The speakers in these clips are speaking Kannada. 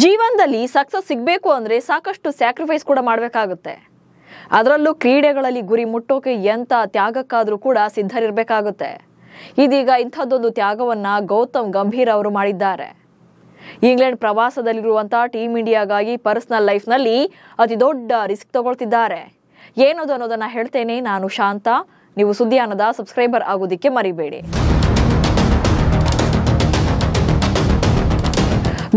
ಜೀವನದಲ್ಲಿ ಸಕ್ಸಸ್ ಸಿಗಬೇಕು ಅಂದ್ರೆ ಸಾಕಷ್ಟು ಸ್ಯಾಕ್ರಿಫೈಸ್ ಕೂಡ ಮಾಡಬೇಕಾಗುತ್ತೆ. ಅದರಲ್ಲೂ ಕ್ರೀಡೆಗಳಲ್ಲಿ ಗುರಿ ಮುಟ್ಟೋಕೆ ಎಂತ ತ್ಯಾಗಕ್ಕಾದ್ರೂ ಕೂಡ ಸಿದ್ಧರಿರಬೇಕಾಗುತ್ತೆ. ಇದೀಗ ಇಂಥದ್ದೊಂದು ತ್ಯಾಗವನ್ನ ಗೌತಮ್ ಗಂಭೀರ್ ಅವರು ಮಾಡಿದ್ದಾರೆ. ಇಂಗ್ಲೆಂಡ್ ಪ್ರವಾಸದಲ್ಲಿರುವಂತಹ ಟೀಮ್ ಇಂಡಿಯಾಗಾಗಿ ಪರ್ಸನಲ್ ಲೈಫ್ನಲ್ಲಿ ಅತಿ ದೊಡ್ಡ ರಿಸ್ಕ್ ತಗೊಳ್ತಿದ್ದಾರೆ. ಏನದು ಅನ್ನೋದನ್ನ ಹೇಳ್ತೇನೆ. ನಾನು ಶಾಂತ. ನೀವು ಸುದ್ದಿಯಾನದ ಸಬ್ಸ್ಕ್ರೈಬರ್ ಆಗೋದಿಕ್ಕೆ ಮರಿಬೇಡಿ.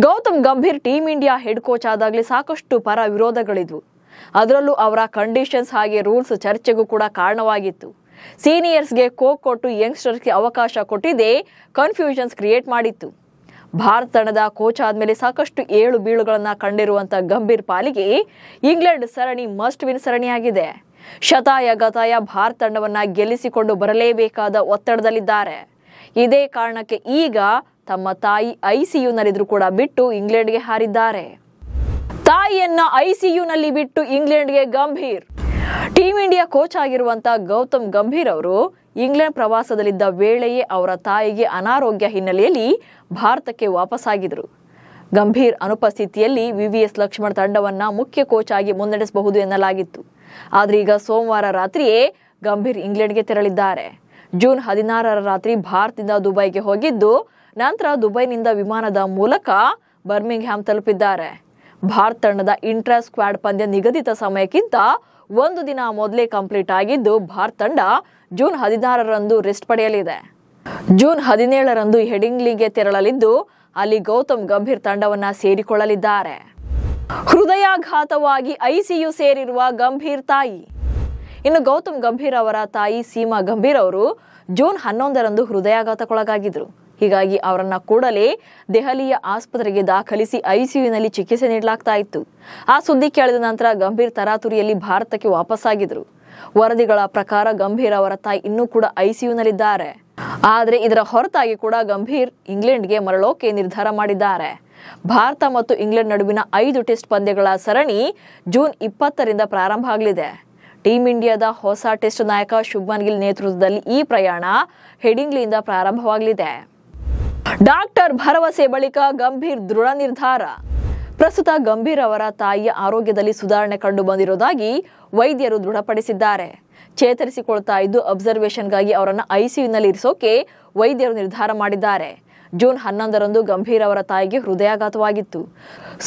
Gautam Gambhir team India head coach ಆದಾಗಲೇ ಸಾಕಷ್ಟು ಪರ ವಿರೋಧಗಳಿದ್ವು. ಅದರಲ್ಲೂ ಅವರ ಕಂಡೀಷನ್ಸ್ ಹಾಗೆ ರೂಲ್ಸ್ ಚರ್ಚೆಗೂ ಕೂಡ ಕಾರಣವಾಗಿತ್ತು. ಸೀನಿಯರ್ಸ್ಗೆ ಕೋಕ್ ಕೊಟ್ಟು ಯಂಗ್ಸ್ಟರ್ಸ್ಗೆ ಅವಕಾಶ ಕೊಟ್ಟಿದ್ದೇ ಕನ್ಫ್ಯೂಷನ್ಸ್ ಕ್ರಿಯೇಟ್ ಮಾಡಿತ್ತು. ಭಾರತ ತಂಡದ ಕೋಚ್ ಆದ್ಮೇಲೆ ಸಾಕಷ್ಟು ಏಳು ಬೀಳುಗಳನ್ನ ಕಂಡಿರುವಂತ ಗಂಭೀರ್ ಪಾಲಿಗೆ ಇಂಗ್ಲೆಂಡ್ ಸರಣಿ ಮಸ್ಟ್ ವಿನ್ ಸರಣಿಯಾಗಿದೆ. ಶತಾಯ ಗತಾಯ ಭಾರತ ತಂಡವನ್ನ ಗೆಲ್ಲಿಸಿಕೊಂಡು ಬರಲೇಬೇಕಾದ ಒತ್ತಡದಲ್ಲಿದ್ದಾರೆ. ಇದೇ ಕಾರಣಕ್ಕೆ ಈಗ ತಮ್ಮ ತಾಯಿ ಐಸಿಯುನಲ್ಲಿದ್ರು ಕೂಡ ಬಿಟ್ಟು ಇಂಗ್ಲೆಂಡ್ಗೆ ಹಾರಿದ್ದಾರೆ. ತಾಯಿಯನ್ನ ಐಸಿಯುನಲ್ಲಿ ಬಿಟ್ಟು ಇಂಗ್ಲೆಂಡ್ಗೆ ಗಂಭೀರ್. ಟೀಮ್ ಇಂಡಿಯಾ ಕೋಚ್ ಆಗಿರುವಂತ ಗೌತಮ್ ಗಂಭೀರ್ ಅವರು ಇಂಗ್ಲೆಂಡ್ ಪ್ರವಾಸದಲ್ಲಿದ್ದ ವೇಳೆಯೇ ಅವರ ತಾಯಿಗೆ ಅನಾರೋಗ್ಯ ಹಿನ್ನೆಲೆಯಲ್ಲಿ ಭಾರತಕ್ಕೆ ವಾಪಸ್ಸಾಗಿದ್ರು. ಗಂಭೀರ್ ಅನುಪಸ್ಥಿತಿಯಲ್ಲಿ ವಿವಿಎಸ್ ಲಕ್ಷ್ಮಣ್ ತಂಡವನ್ನ ಮುಖ್ಯ ಕೋಚ್ ಆಗಿ ಮುನ್ನಡೆಸಬಹುದು ಎನ್ನಲಾಗಿತ್ತು. ಆದ್ರೆ ಈಗ ಸೋಮವಾರ ರಾತ್ರಿಯೇ ಗಂಭೀರ್ ಇಂಗ್ಲೆಂಡ್ಗೆ ತೆರಳಿದ್ದಾರೆ. ಜೂನ್ 16ರ ರಾತ್ರಿ ಭಾರತದಿಂದ ದುಬೈಗೆ ಹೋಗಿದ್ದು ನಂತರ ದುಬೈನಿಂದ ವಿಮಾನದ ಮೂಲಕ ಬರ್ಮಿಂಗ್ಹ್ಯಾಮ್ ತಲುಪಿದ್ದಾರೆ. ಭಾರತ ತಂಡದ ಇಂಟ್ರಾ ಸ್ಕ್ವಾಡ್ ಪಂದ್ಯ ನಿಗದಿತ ಸಮಯಕ್ಕಿಂತ ಒಂದು ದಿನ ಮೊದಲೇ ಕಂಪ್ಲೀಟ್ ಆಗಿದ್ದು ಭಾರತ ತಂಡ ಜೂನ್ 16ರಂದು ರೆಸ್ಟ್ ಪಡೆಯಲಿದೆ. ಜೂನ್ 17ರಂದು ಹೆಡಿಂಗ್ಲಿಗೆ ತೆರಳಲಿದ್ದು ಅಲ್ಲಿ ಗೌತಮ್ ಗಂಭೀರ್ ತಂಡವನ್ನ ಸೇರಿಕೊಳ್ಳಲಿದ್ದಾರೆ. ಹೃದಯಾಘಾತವಾಗಿ ಐಸಿಯು ಸೇರಿರುವ ಗಂಭೀರ್ ತಾಯಿ. ಇನ್ನು ಗೌತಮ್ ಗಂಭೀರ್ ಅವರ ತಾಯಿ ಸೀಮಾ ಗಂಭೀರ್ ಅವರು ಜೂನ್ 11ರಂದು ಹೃದಯಾಘಾತಕ್ಕೊಳಗಾಗಿದ್ರು. ಹೀಗಾಗಿ ಅವರನ್ನ ಕೂಡಲೇ ದೆಹಲಿಯ ಆಸ್ಪತ್ರೆಗೆ ದಾಖಲಿಸಿ ಐಸಿಯುನಲ್ಲಿ ಚಿಕಿತ್ಸೆ ನೀಡಲಾಗ್ತಾ ಇತ್ತು. ಆ ಸುದ್ದಿ ಕೇಳಿದ ನಂತರ ಗಂಭೀರ್ ತರಾತುರಿಯಲ್ಲಿ ಭಾರತಕ್ಕೆ ವಾಪಸ್ಸಾಗಿದ್ರು. ವರದಿಗಳ ಪ್ರಕಾರ ಗಂಭೀರ್ ಅವರ ತಾಯಿ ಇನ್ನೂ ಕೂಡ ಐಸಿಯುನಲ್ಲಿದ್ದಾರೆ. ಆದ್ರೆ ಇದರ ಹೊರತಾಗಿ ಕೂಡ ಗಂಭೀರ್ ಇಂಗ್ಲೆಂಡ್ಗೆ ಮರಳೋಕೆ ನಿರ್ಧಾರ ಮಾಡಿದ್ದಾರೆ. ಭಾರತ ಮತ್ತು ಇಂಗ್ಲೆಂಡ್ ನಡುವಿನ 5 ಟೆಸ್ಟ್ ಪಂದ್ಯಗಳ ಸರಣಿ ಜೂನ್ 20ರಿಂದ ಪ್ರಾರಂಭ ಆಗಲಿದೆ. ಟೀಮ್ ಇಂಡಿಯಾದ ಹೊಸ ಟೆಸ್ಟ್ ನಾಯಕ ಶುಭ್ಮನ್ ಗಿಲ್ ನೇತೃತ್ವದಲ್ಲಿ ಈ ಪ್ರಯಾಣ ಹೆಡಿಂಗ್ಲಿಯಿಂದ ಪ್ರಾರಂಭವಾಗಲಿದೆ. ಡಾಕ್ಟರ್ ಭರವಸೆ ಬಳಿಕ ಗಂಭೀರ್ ದೃಢ ನಿರ್ಧಾರ. ಪ್ರಸ್ತುತ ಗಂಭೀರ್ ಅವರ ತಾಯಿಯ ಆರೋಗ್ಯದಲ್ಲಿ ಸುಧಾರಣೆ ಕಂಡು ಬಂದಿರುವುದಾಗಿ ವೈದ್ಯರು ದೃಢಪಡಿಸಿದ್ದಾರೆ. ಚೇತರಿಸಿಕೊಳ್ತಾ ಇದ್ದು ಅಬ್ಸರ್ವೇಷನ್ಗಾಗಿ ಅವರನ್ನು ಐಸಿಯುನಲ್ಲಿ ಇರಿಸೋಕೆ ವೈದ್ಯರು ನಿರ್ಧಾರ ಮಾಡಿದ್ದಾರೆ. ಜೂನ್ 11ರಂದು ಗಂಭೀರ್ ಅವರ ತಾಯಿಗೆ ಹೃದಯಾಘಾತವಾಗಿತ್ತು.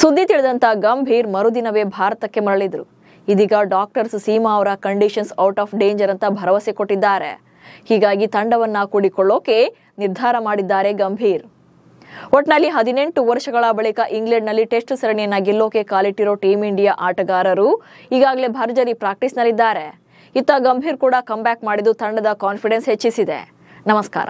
ಸುದ್ದಿ ತಿಳಿದಂತ ಗಂಭೀರ್ ಮರುದಿನವೇ ಭಾರತಕ್ಕೆ ಮರಳಿದ್ರು. ಇದೀಗ ಡಾಕ್ಟರ್ಸ್ ಸೀಮಾ ಅವರ ಕಂಡೀಷನ್ಸ್ ಔಟ್ ಆಫ್ ಡೇಂಜರ್ ಅಂತ ಭರವಸೆ ಕೊಟ್ಟಿದ್ದಾರೆ. ಹೀಗಾಗಿ ತಂಡವನ್ನ ಕೂಡಿಕೊಳ್ಳೋಕೆ ನಿರ್ಧಾರ ಮಾಡಿದ್ದಾರೆ ಗಂಭೀರ್. ಒಟ್ನಲ್ಲಿ 18 ವರ್ಷಗಳ ಬಳಿಕ ಇಂಗ್ಲೆಂಡ್ನಲ್ಲಿ ಟೆಸ್ಟ್ ಸರಣಿಯನ್ನ ಗೆಲ್ಲೋಕೆ ಕಾಲಿಟ್ಟಿರೋ ಟೀಮ್ ಇಂಡಿಯಾ ಆಟಗಾರರು ಈಗಾಗಲೇ ಭರ್ಜರಿ ಪ್ರಾಕ್ಟೀಸ್ನಲ್ಲಿದ್ದಾರೆ. ಇತ್ತ ಗಂಭೀರ್ ಕೂಡ ಕಮ್ ಬ್ಯಾಕ್ ಮಾಡಿದ್ದು ತಂಡದ ಕಾನ್ಫಿಡೆನ್ಸ್ ಹೆಚ್ಚಿಸಿದೆ. ನಮಸ್ಕಾರ.